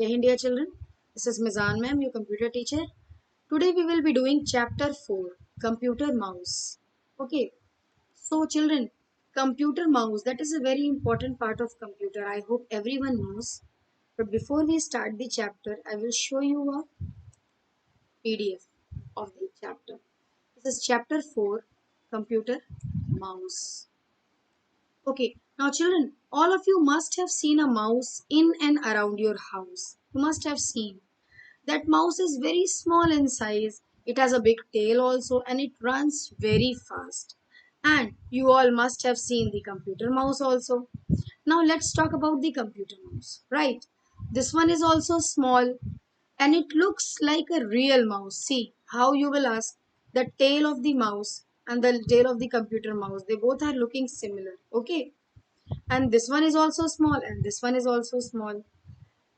Jai Hind, dear children. This is Mizan ma'am, your computer teacher. Today we will be doing chapter 4, Computer Mouse. Okay, so children, computer mouse, that is a very important part of computer. I hope everyone knows. But before we start the chapter, I will show you a PDF of the chapter. This is chapter 4, Computer Mouse. Okay, now children, all of you must have seen a mouse in and around your house. You must have seen. That mouse is very small in size. It has a big tail also and it runs very fast. And you all must have seen the computer mouse also. Now let's talk about the computer mouse. Right. This one is also small and it looks like a real mouse. See how you will ask the tail of the mouse and the tail of the computer mouse. They both are looking similar. Okay. And this one is also small and this one is also small.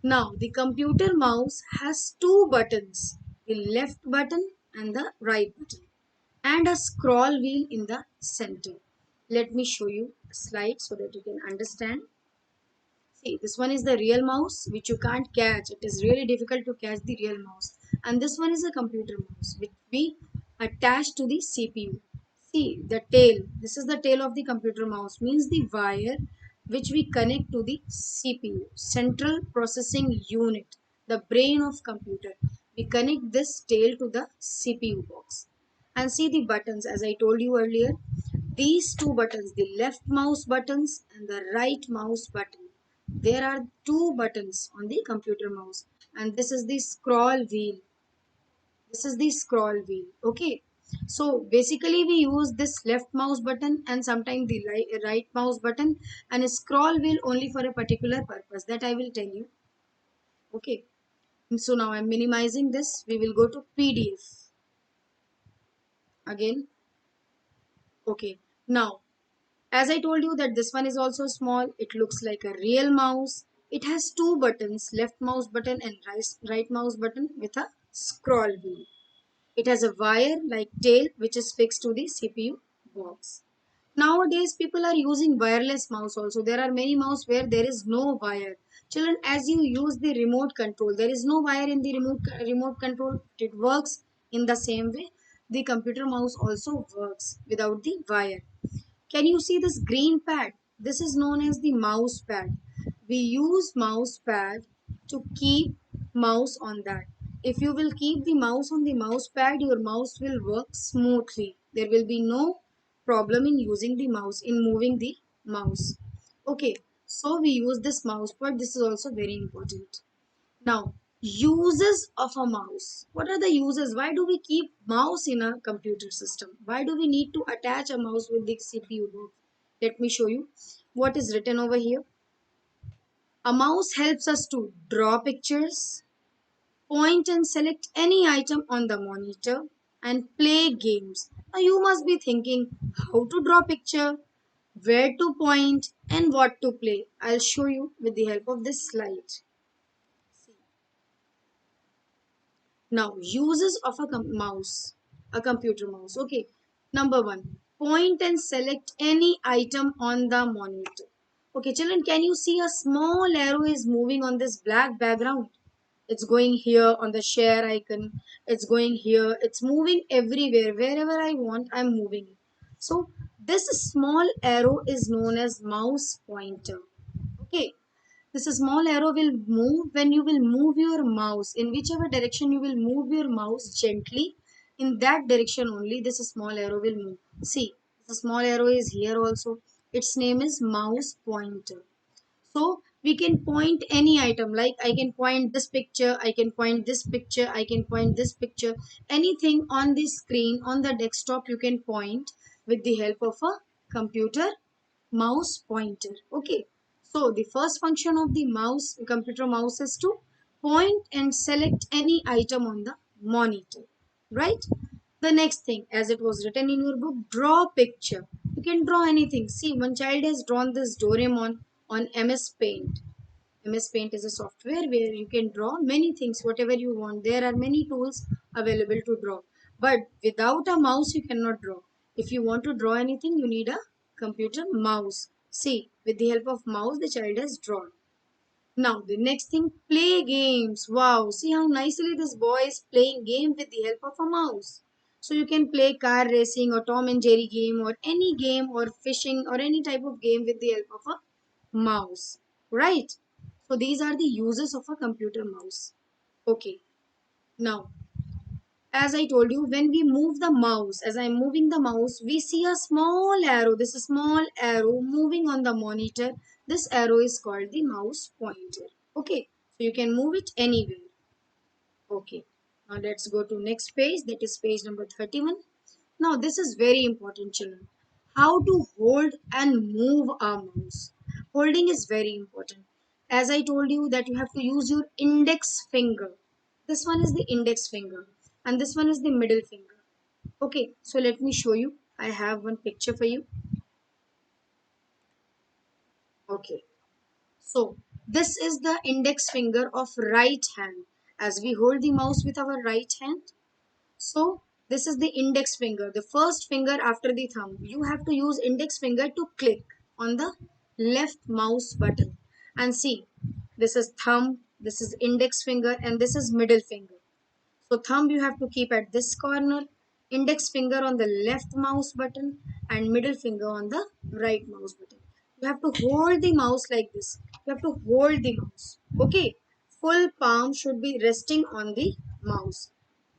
Now, the computer mouse has two buttons, the left button and the right button, and a scroll wheel in the center. Let me show you a slide so that you can understand. See, this one is the real mouse, which you can't catch. It is really difficult to catch the real mouse. And this one is a computer mouse, which we attach to the CPU. See, the tail. This is the tail of the computer mouse, means the wire which we connect to the CPU, Central Processing Unit, the brain of computer. We connect this tail to the CPU box. And see the buttons, as I told you earlier. These two buttons, the left mouse buttons and the right mouse button. There are two buttons on the computer mouse, and this is the scroll wheel. This is the scroll wheel. Okay. So basically we use this left mouse button and sometimes the right mouse button and a scroll wheel only for a particular purpose that I will tell you. Okay. So now I'm minimizing this. We will go to PDF again. Okay. Now, as I told you that this one is also small, it looks like a real mouse. It has two buttons, left mouse button and right mouse button with a scroll wheel. It has a wire like tail which is fixed to the CPU box. Nowadays people are using wireless mouse also. There are many mouse where there is no wire. Children, as you use the remote control, there is no wire in the remote control. It works in the same way. The computer mouse also works without the wire. Can you see this green pad? This is known as the mouse pad. We use mouse pad to keep mouse on that. If you will keep the mouse on the mouse pad, your mouse will work smoothly. There will be no problem in using the mouse, in moving the mouse. Okay, so we use this mouse pad. This is also very important. Now, uses of a mouse. What are the uses? Why do we keep mouse in a computer system? Why do we need to attach a mouse with the CPU box? Let me show you what is written over here. A mouse helps us to draw pictures, point and select any item on the monitor, and play games. Now you must be thinking how to draw picture, where to point, and what to play. I'll show you with the help of this slide. Now, uses of a mouse, a computer mouse. Okay, number one, point and select any item on the monitor. Okay, children, can you see a small arrow is moving on this black background? It's going here on the share icon. It's going here. It's moving everywhere. Wherever I want, I'm moving it. So, this small arrow is known as mouse pointer. Okay, this small arrow will move when you will move your mouse. In whichever direction you will move your mouse gently, in that direction only this small arrow will move. See, the small arrow is here also. Its name is mouse pointer. So we can point any item, like I can point this picture, I can point this picture, I can point this picture. Anything on the screen, on the desktop you can point with the help of a computer mouse pointer. Okay, so the first function of the mouse, computer mouse, is to point and select any item on the monitor, right? The next thing, as it was written in your book, draw picture. You can draw anything. See, one child has drawn this Doraemon on MS Paint. MS Paint is a software where you can draw many things, whatever you want. There are many tools available to draw. But without a mouse, you cannot draw. If you want to draw anything, you need a computer mouse. See, with the help of mouse, the child has drawn. Now the next thing, play games. Wow, see how nicely this boy is playing game with the help of a mouse. So you can play car racing or Tom and Jerry game or any game or fishing or any type of game with the help of a mouse. Right? So these are the uses of a computer mouse. Okay. Now, as I told you, when we move the mouse, as I'm moving the mouse, we see a small arrow. This small arrow moving on the monitor. This arrow is called the mouse pointer. Okay, so you can move it anywhere. Okay, now let's go to next page. That is page number 31. Now this is very important, children. How to hold and move our mouse. Holding is very important. As I told you that you have to use your index finger. This one is the index finger and this one is the middle finger. Okay, so let me show you. I have one picture for you. Okay, so this is the index finger of right hand. As we hold the mouse with our right hand, so this is the index finger, the first finger after the thumb. You have to use index finger to click on the left mouse button. And see, this is thumb, this is index finger, and this is middle finger. So thumb you have to keep at this corner, index finger on the left mouse button, and middle finger on the right mouse button. You have to hold the mouse like this. You have to hold the mouse. Okay. Full palm should be resting on the mouse.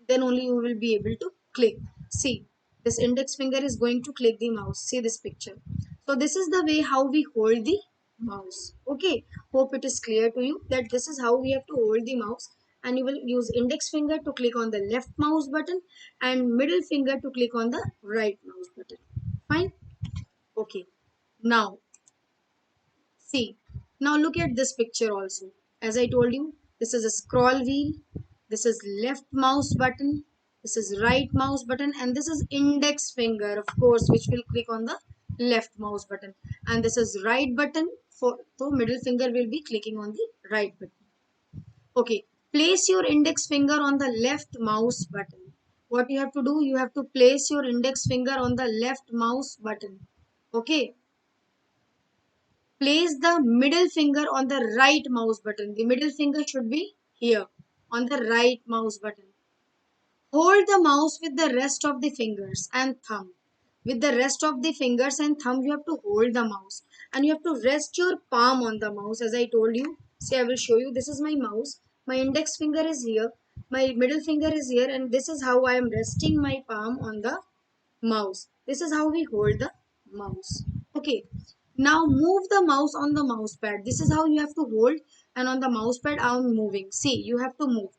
Then only you will be able to click. See, this index finger is going to click the mouse. See this picture. So this is the way how we hold the mouse. Okay, hope it is clear to you that this is how we have to hold the mouse, and you will use index finger to click on the left mouse button and middle finger to click on the right mouse button. Fine. Okay, now see, now look at this picture also. As I told you, this is a scroll wheel, this is left mouse button, this is right mouse button, and this is index finger, of course, which will click on the left mouse button. And this is right button, for so middle finger will be clicking on the right button. Okay, place your index finger on the left mouse button. What you have to do, you have to place your index finger on the left mouse button. Okay, place the middle finger on the right mouse button. The middle finger should be here on the right mouse button. Hold the mouse with the rest of the fingers and thumb. With the rest of the fingers and thumb, you have to hold the mouse and you have to rest your palm on the mouse. As I told you, see, I will show you. This is my mouse. My index finger is here. My middle finger is here, and this is how I am resting my palm on the mouse. This is how we hold the mouse. Okay. Now move the mouse on the mouse pad. This is how you have to hold, and on the mouse pad I am moving. See, you have to move.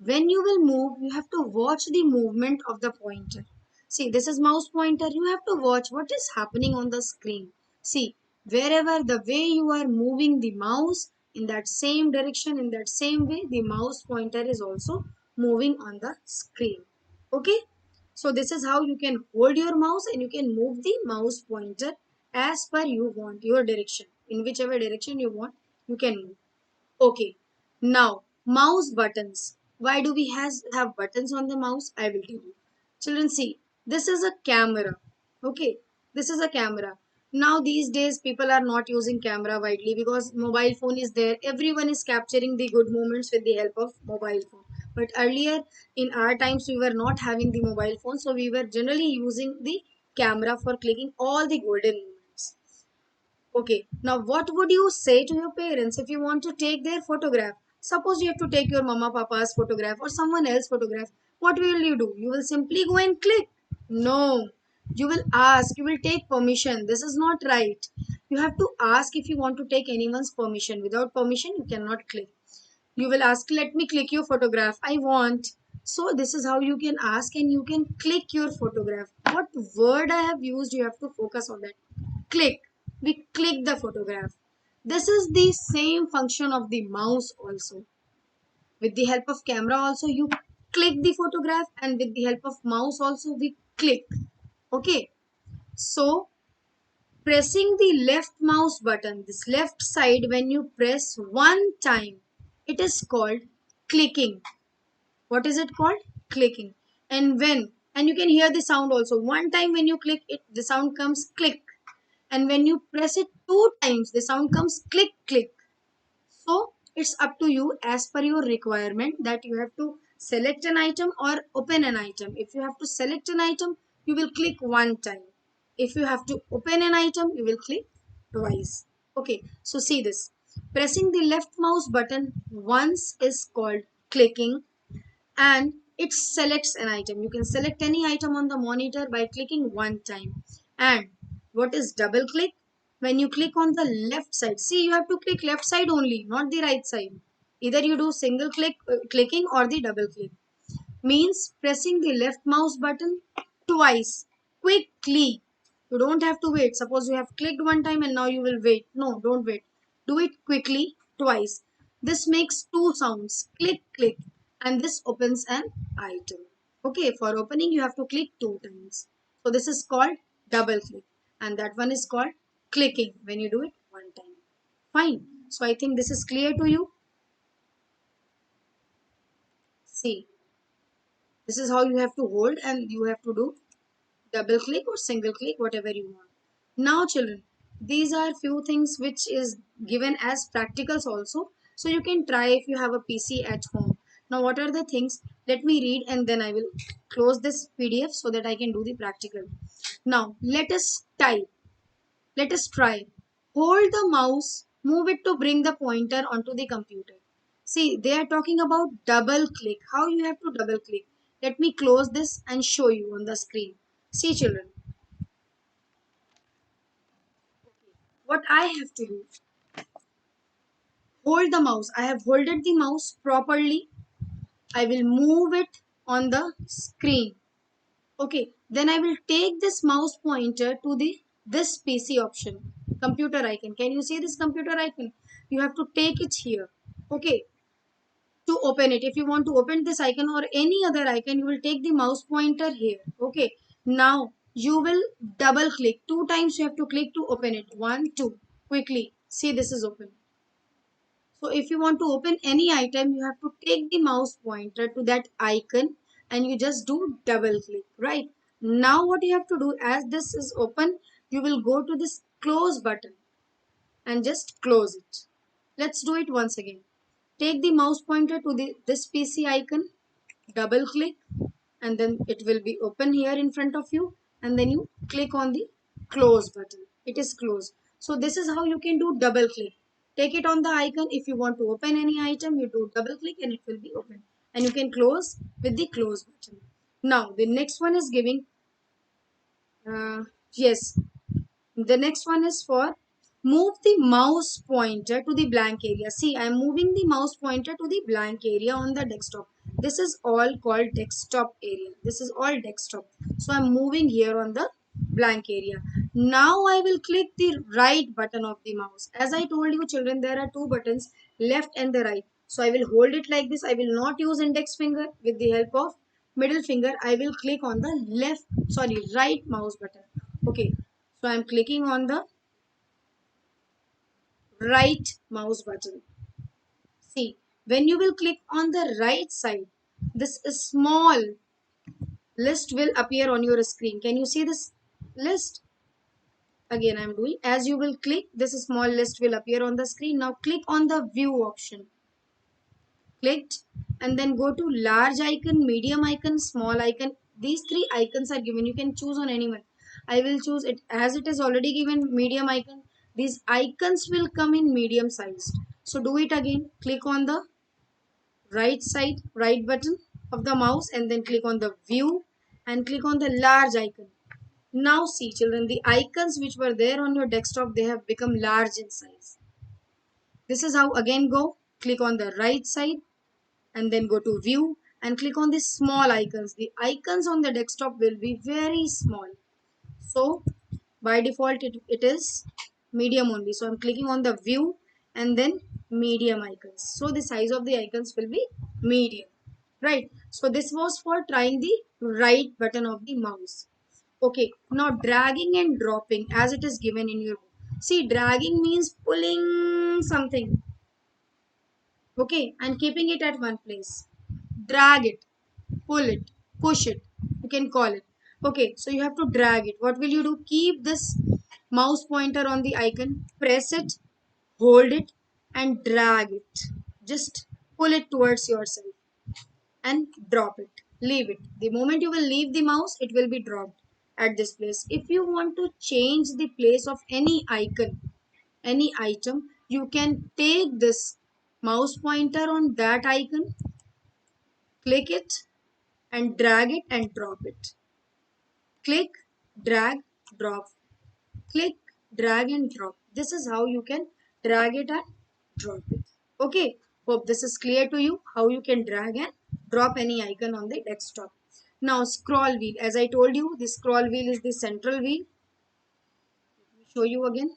When you will move, you have to watch the movement of the pointer. See, this is mouse pointer. You have to watch what is happening on the screen. See, wherever the way you are moving the mouse in that same direction, in that same way, the mouse pointer is also moving on the screen. Okay. So this is how you can hold your mouse and you can move the mouse pointer as per you want, your direction. In whichever direction you want, you can move. Okay. Now, mouse buttons. Why do we have buttons on the mouse? I will tell you. Children, see, this is a camera. Okay. This is a camera. Now, these days, people are not using camera widely because mobile phone is there. Everyone is capturing the good moments with the help of mobile phone. But earlier, in our times, we were not having the mobile phone. So, we were generally using the camera for clicking all the golden moments. Okay, now what would you say to your parents if you want to take their photograph? Suppose you have to take your mama papa's photograph or someone else's photograph. What will you do? You will simply go and click. No, you will ask, you will take permission. This is not right. You have to ask if you want to take anyone's permission. Without permission, you cannot click. You will ask, let me click your photograph. I want. So this is how you can ask and you can click your photograph. What word I have used, you have to focus on that. Click. We click the photograph. This is the same function of the mouse also. With the help of camera also you click the photograph, and with the help of mouse also we click. Okay. So pressing the left mouse button, this left side, when you press one time, it is called clicking. What is it called? Clicking. And you can hear the sound also. One time when you click it, the sound comes click. And when you press it two times, the sound comes click, click. So it's up to you as per your requirement that you have to select an item or open an item. If you have to select an item, you will click one time. If you have to open an item, you will click twice. Okay, so see this. Pressing the left mouse button once is called clicking, and it selects an item. You can select any item on the monitor by clicking one time. And what is double click? When you click on the left side, see, you have to click left side only, not the right side. Either you do single click clicking or the double click. Means pressing the left mouse button twice quickly. You don't have to wait. Suppose you have clicked one time and now you will wait. No, don't wait. Do it quickly twice. This makes two sounds, click click, and this opens an item. Okay, for opening you have to click two times. So this is called double click, and that one is called clicking when you do it one time. Fine. So I think this is clear to you. See, this is how you have to hold, and you have to do double click or single click, whatever you want. Now children, these are few things which is given as practicals also, so you can try if you have a PC at home. Now what are the things? Let me read and then I will close this PDF so that I can do the practical. Now let us type. Let us try. Hold the mouse, move it to bring the pointer onto the computer. See, they are talking about double click. How you have to double click. Let me close this and show you on the screen. See children, what I have to do. Hold the mouse. I have holded the mouse properly. I will move it on the screen. Okay, then I will take this mouse pointer to the this PC option, computer icon. Can you see this computer icon? You have to take it here. Okay, to open it. If you want to open this icon or any other icon, you will take the mouse pointer here. Okay, now you will double click. Two times you have to click to open it. One, two. Quickly. See, this is open. So if you want to open any item, you have to take the mouse pointer to that icon and you just do double click, right? Now what you have to do, as this is open, you will go to this close button and just close it. Let's do it once again. Take the mouse pointer to this PC icon, double click, and then it will be open here in front of you, and then you click on the close button. It is closed. So this is how you can do double click. Take it on the icon. If you want to open any item, you do double click and it will be open, and you can close with the close button. Now the next one is giving yes, the next one is for move the mouse pointer to the blank area. See, I am moving the mouse pointer to the blank area on the desktop. This is all called desktop area. This is all desktop. So I am moving here on the blank area. Now I will click the right button of the mouse. As I told you children, there are two buttons, left and the right. So I will hold it like this. I will not use index finger. With the help of middle finger, I will click on the right mouse button. Okay, so I'm clicking on the right mouse button. See, when you will click on the right side, this small list will appear on your screen. Can you see this list? Again, I'm doing. As you will click, this small list will appear on the screen. Now click on the view option. Clicked, and then go to large icon, medium icon, small icon. These three icons are given. You can choose on anyone. I will choose it as it is already given medium icon. These icons will come in medium sized. So do it again. Click on the right button of the mouse and then click on the view and click on the large icon. Now see children, the icons which were there on your desktop, they have become large in size. This is how again go. Click on the right side and then go to view and click on the small icons. The icons on the desktop will be very small. So by default it is medium only. So I'm clicking on the view and then medium icons. So the size of the icons will be medium. Right. So this was for trying the right button of the mouse. Okay. Now dragging and dropping as it is given in your book. See, dragging means pulling something. Okay, and keeping it at one place. Drag it, pull it, push it, you can call it. Okay, so you have to drag it. What will you do? Keep this mouse pointer on the icon, press it, hold it, and drag it. just pull it towards yourself and drop it. Leave it. The moment you will leave the mouse, it will be dropped at this place. If you want to change the place of any icon, any item, you can take this mouse pointer on that icon, click it and drag it and drop it. Click, drag, drop. Click, drag and drop. This is how you can drag it and drop it. Okay, hope this is clear to you how you can drag and drop any icon on the desktop. Now scroll wheel. As I told you, the scroll wheel is the central wheel. Let me show you again.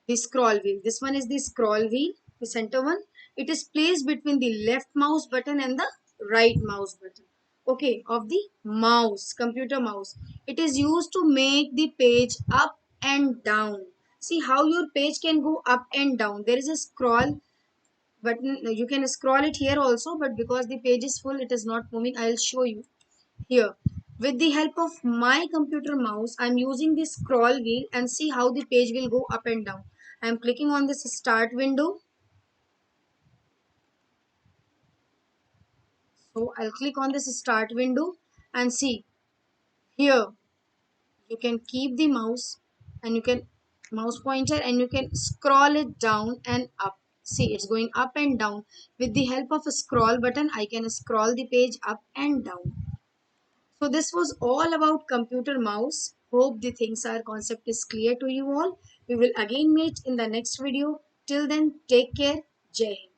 The scroll wheel. This one is the scroll wheel, the center one. It is placed between the left mouse button and the right mouse button. Okay, of the mouse, computer mouse. It is used to make the page up and down. See how your page can go up and down. There is a scroll button. You can scroll it here also, but because the page is full, it is not moving. I'll show you here. With the help of my computer mouse, I'm using the scroll wheel and see how the page will go up and down. I'm clicking on this start window. So I'll click on this start window and see here you can keep the mouse and you can mouse pointer and you can scroll it down and up. See, it's going up and down. With the help of a scroll button, I can scroll the page up and down. So this was all about computer mouse. Hope the things are concept is clear to you all. We will again meet in the next video. Till then, take care. Jai Hind.